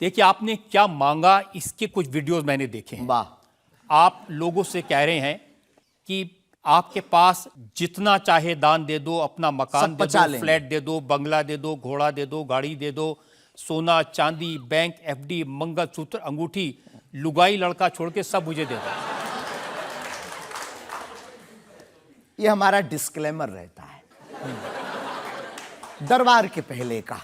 देखिए आपने क्या मांगा, इसके कुछ वीडियोस मैंने देखे हैं। वाह। आप लोगों से कह रहे हैं कि आपके पास जितना चाहे दान दे दो, अपना मकान दे दो, फ्लैट दे दो, बंगला दे दो, घोड़ा दे दो, गाड़ी दे दो, सोना चांदी, बैंक एफडी, मंगलसूत्र, अंगूठी, लुगाई लड़का छोड़ के सब मुझे दे दो। ये हमारा डिस्क्लेमर रहता है दरबार के पहले का।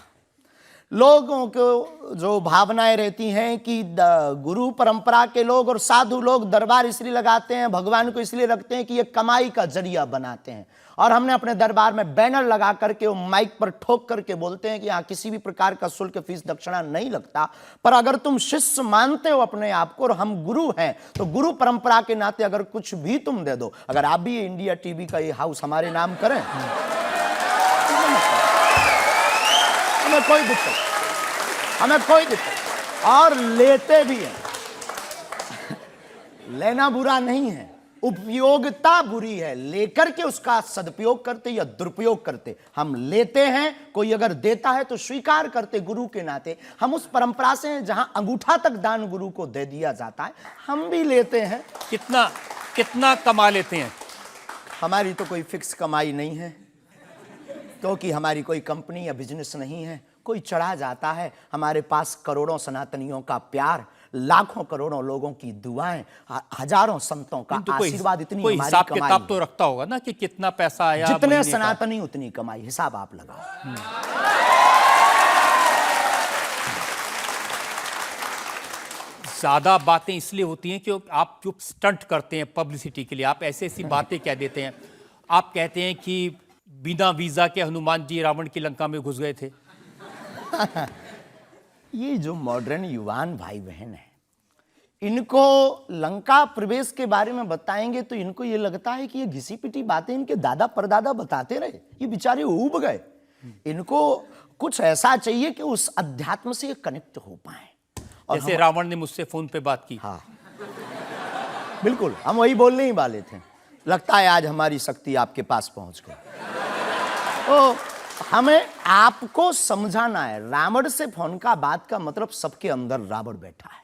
लोगों को जो भावनाएं रहती हैं कि गुरु परंपरा के लोग और साधु लोग दरबार इसलिए लगाते हैं, भगवान को इसलिए रखते हैं कि ये कमाई का जरिया बनाते हैं। और हमने अपने दरबार में बैनर लगा करके, वो माइक पर ठोक करके बोलते हैं कि यहाँ किसी भी प्रकार का शुल्क, फीस, दक्षिणा नहीं लगता। पर अगर तुम शिष्य मानते हो अपने आप को और हम गुरु हैं, तो गुरु परंपरा के नाते अगर कुछ भी तुम दे दो, अगर आप भी इंडिया टीवी का ये हाउस हमारे नाम करें, हमें कोई दिक्कत, और लेते भी हैं। लेना बुरा नहीं है, उपयोगिता बुरी है। लेकर के उसका सदुपयोग करते या दुरुपयोग करते। हम लेते हैं, कोई अगर देता है तो स्वीकार करते गुरु के नाते। हम उस परंपरा से हैं जहां अंगूठा तक दान गुरु को दे दिया जाता है, हम भी लेते हैं। कितना कमा लेते हैं? हमारी तो कोई फिक्स कमाई नहीं है, क्योंकि हमारी कोई कंपनी या बिजनेस नहीं है। कोई चढ़ा जाता है, हमारे पास करोड़ों सनातनियों का प्यार, लाखों करोड़ों लोगों की दुआएं, हजारों संतों का आशीर्वाद, इतनी कोई हमारी हिसाब कमाई किताब तो रखता होगा ना कि कितना पैसा आया। जितने सनातनी उतनी कमाई, हिसाब आप लगाओ। ज्यादा बातें इसलिए होती हैं कि आप जो स्टंट करते हैं पब्लिसिटी के लिए, आप ऐसी ऐसी बातें कह देते हैं। आप कहते हैं कि बिना वीजा के हनुमान जी रावण की लंका में घुस गए थे। ये जो मॉडर्न युवान भाई बहन है, इनको लंका प्रवेश के बारे में बताएंगे तो इनको ये लगता है कि ये घिसी पिटी बातें इनके दादा परदादा बताते रहे, ये बेचारे ऊब गए। इनको कुछ ऐसा चाहिए कि उस अध्यात्म से कनेक्ट हो पाए। और जैसे रावण ने मुझसे फोन पे बात की। हाँ बिल्कुल, हम वही बोलने ही वाले थे। लगता है आज हमारी शक्ति आपके पास पहुंच गई। तो हमें आपको समझाना है, रावण से फोन का बात का मतलब सबके अंदर रावण बैठा है।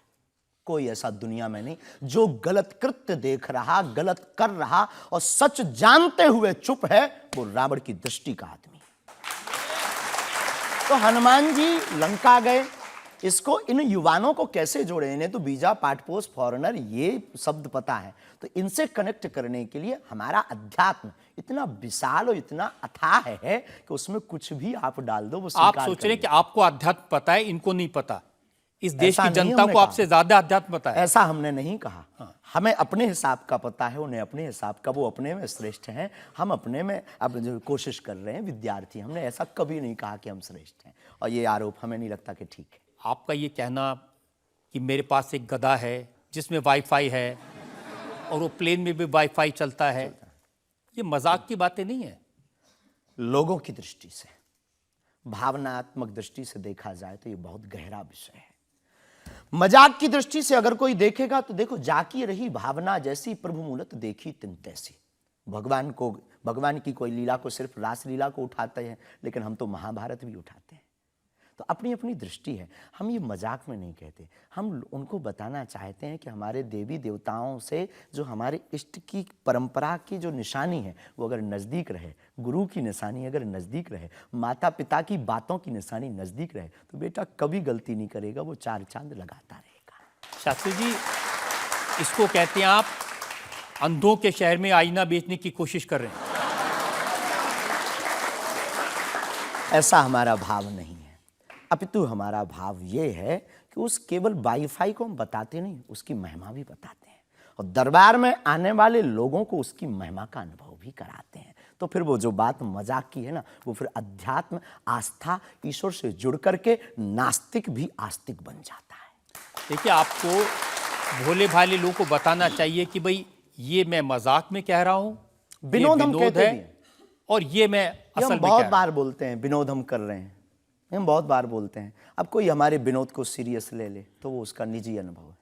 कोई ऐसा दुनिया में नहीं जो गलत कृत्य देख रहा, गलत कर रहा और सच जानते हुए चुप है, वो रावण की दृष्टि का आदमी। तो हनुमान जी लंका गए, इसको इन युवानों को कैसे जोड़े? इन्हें तो वीजा, पासपोर्ट, फॉरेनर ये शब्द पता है। तो इनसे कनेक्ट करने के लिए हमारा अध्यात्म इतना विशाल और इतना अथाह है कि उसमें कुछ भी आप डाल दो वो आप सोच रहे हैं कि आपको अध्यात्म पता है, इनको नहीं पता। इस देश की जनता को आपसे ज्यादा अध्यात्म पता है। ऐसा हमने नहीं कहा। हाँ। हमें अपने हिसाब का पता है, उन्हें अपने हिसाब का। वो अपने में श्रेष्ठ हैं, हम अपने में अब जो कोशिश कर रहे हैं विद्यार्थी। हमने ऐसा कभी नहीं कहा कि हम श्रेष्ठ हैं, और ये आरोप हमें नहीं लगता कि ठीक है। आपका ये कहना कि मेरे पास एक गधा है जिसमें वाईफाई है और वो प्लेन में भी वाईफाई चलता है, ये मजाक की बातें नहीं है। लोगों की दृष्टि से, भावनात्मक दृष्टि से देखा जाए तो ये बहुत गहरा विषय है। मजाक की दृष्टि से अगर कोई देखेगा तो देखो, जाकी रही भावना जैसी प्रभु मूलत देखी तिन तैसी। भगवान की कोई लीला को सिर्फ रास लीला को उठाते हैं, लेकिन हम तो महाभारत भी उठाते हैं। तो अपनी अपनी दृष्टि है, हम ये मजाक में नहीं कहते। हम उनको बताना चाहते हैं कि हमारे देवी देवताओं से जो हमारे इष्ट की परंपरा की जो निशानी है वो अगर नज़दीक रहे, गुरु की निशानी अगर नज़दीक रहे, माता पिता की बातों की निशानी नज़दीक रहे, तो बेटा कभी गलती नहीं करेगा, वो चार चांद लगाता रहेगा। शास्त्री जी, इसको कहते हैं आप अंधों के शहर में आईना बेचने की कोशिश कर रहे हैं। ऐसा हमारा भाव नहीं है, अपितु हमारा भाव ये है कि उस केवल वाईफाई को हम बताते नहीं, उसकी महिमा भी बताते हैं, और दरबार में आने वाले लोगों को उसकी महिमा का अनुभव भी कराते हैं। तो फिर वो जो बात मजाक की है ना, वो फिर अध्यात्म, आस्था, ईश्वर से जुड़ करके नास्तिक भी आस्तिक बन जाता है। देखिए, आपको भोले भाले लोगों को बताना चाहिए कि भाई ये मैं मजाक में कह रहा हूँ, विनोद हम कहते हैं, और ये मैं असल में बहुत बार बोलते हैं विनोद हम कर रहे हैं, हम बहुत बार बोलते हैं। अब कोई हमारे विनोद को सीरियस ले ले तो वो उसका निजी अनुभव है।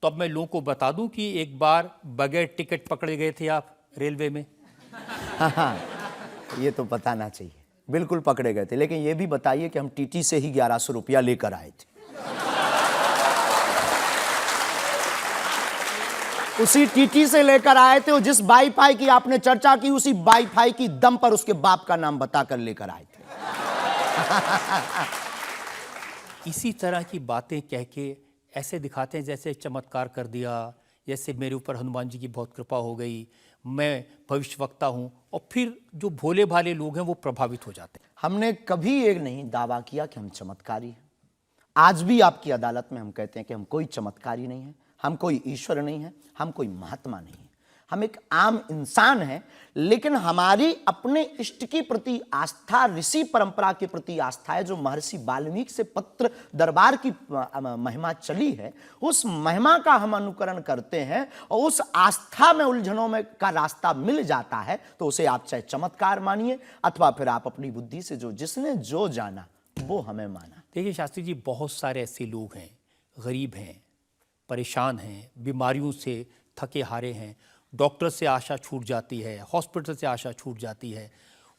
तो अब मैं लोगों को बता दूं कि एक बार बगैर टिकट पकड़े गए थे आप रेलवे में। हाँ, ये तो बताना चाहिए। बिल्कुल पकड़े गए थे, लेकिन ये भी बताइए कि हम टीटी से ही 1100 रुपया लेकर आए थे। उसी टीटी से लेकर आए थे, और जिस वाईफाई की आपने चर्चा की उसी वाईफाई की दम पर उसके बाप का नाम बताकर लेकर आए थे। इसी तरह की बातें कह के ऐसे दिखाते हैं जैसे चमत्कार कर दिया, जैसे मेरे ऊपर हनुमान जी की बहुत कृपा हो गई, मैं भविष्यवक्ता हूं, और फिर जो भोले भाले लोग हैं वो प्रभावित हो जाते हैं। हमने कभी एक नहीं दावा किया कि हम चमत्कारी हैं। आज भी आपकी अदालत में हम कहते हैं कि हम कोई चमत्कारी नहीं है, हम कोई ईश्वर नहीं है, हम कोई महात्मा नहीं है, हम एक आम इंसान हैं। लेकिन हमारी अपने इष्ट के प्रति आस्था, ऋषि परंपरा के प्रति आस्था है, जो महर्षि वाल्मीकि से पत्र दरबार की महिमा चली है, उस महिमा का हम अनुकरण करते हैं, और उस आस्था में उलझनों में का रास्ता मिल जाता है तो उसे आप चाहे चमत्कार मानिए अथवा फिर आप अपनी बुद्धि से जो जिसने जो जाना वो हमें माना। देखिए शास्त्री जी, बहुत सारे ऐसे लोग हैं, गरीब हैं, परेशान हैं, बीमारियों से थके हारे हैं, डॉक्टर से आशा छूट जाती है, हॉस्पिटल से आशा छूट जाती है,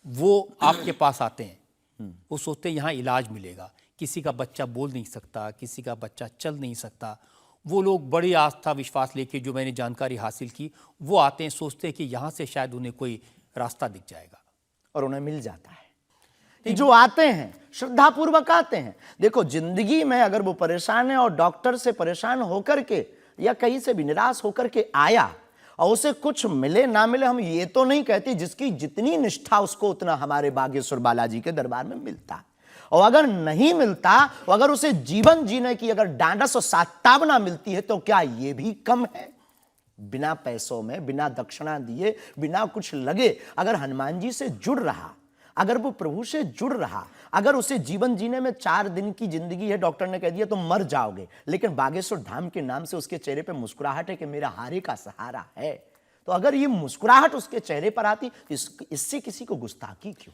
वो आपके पास आते हैं, वो सोचते हैं यहाँ इलाज मिलेगा। किसी का बच्चा बोल नहीं सकता, किसी का बच्चा चल नहीं सकता, वो लोग बड़ी आस्था विश्वास लेके, जो मैंने जानकारी हासिल की, वो आते हैं, सोचते हैं कि यहाँ से शायद उन्हें कोई रास्ता दिख जाएगा, और उन्हें मिल जाता है। जो आते हैं श्रद्धापूर्वक आते हैं। देखो, जिंदगी में अगर वो परेशान है और डॉक्टर से परेशान होकर के या कहीं से भी निराश होकर के आया और उसे कुछ मिले ना मिले, हम ये तो नहीं कहते, जिसकी जितनी निष्ठा उसको उतना हमारे बागेश्वर बालाजी के दरबार में मिलता। और अगर नहीं मिलता, और अगर उसे जीवन जीने की अगर डांडस और सात्तावना मिलती है, तो क्या ये भी कम है? बिना पैसों में, बिना दक्षिणा दिए, बिना कुछ लगे अगर हनुमान जी से जुड़ रहा, अगर वो प्रभु से जुड़ रहा, अगर उसे जीवन जीने में 4 दिन की जिंदगी है, डॉक्टर ने कह दिया तो मर जाओगे, लेकिन बागेश्वर धाम के नाम से उसके चेहरे पे मुस्कुराहट है कि मेरा हारे का सहारा है, तो अगर ये मुस्कुराहट उसके चेहरे पर आती, इससे किसी को गुस्ताखी क्यों?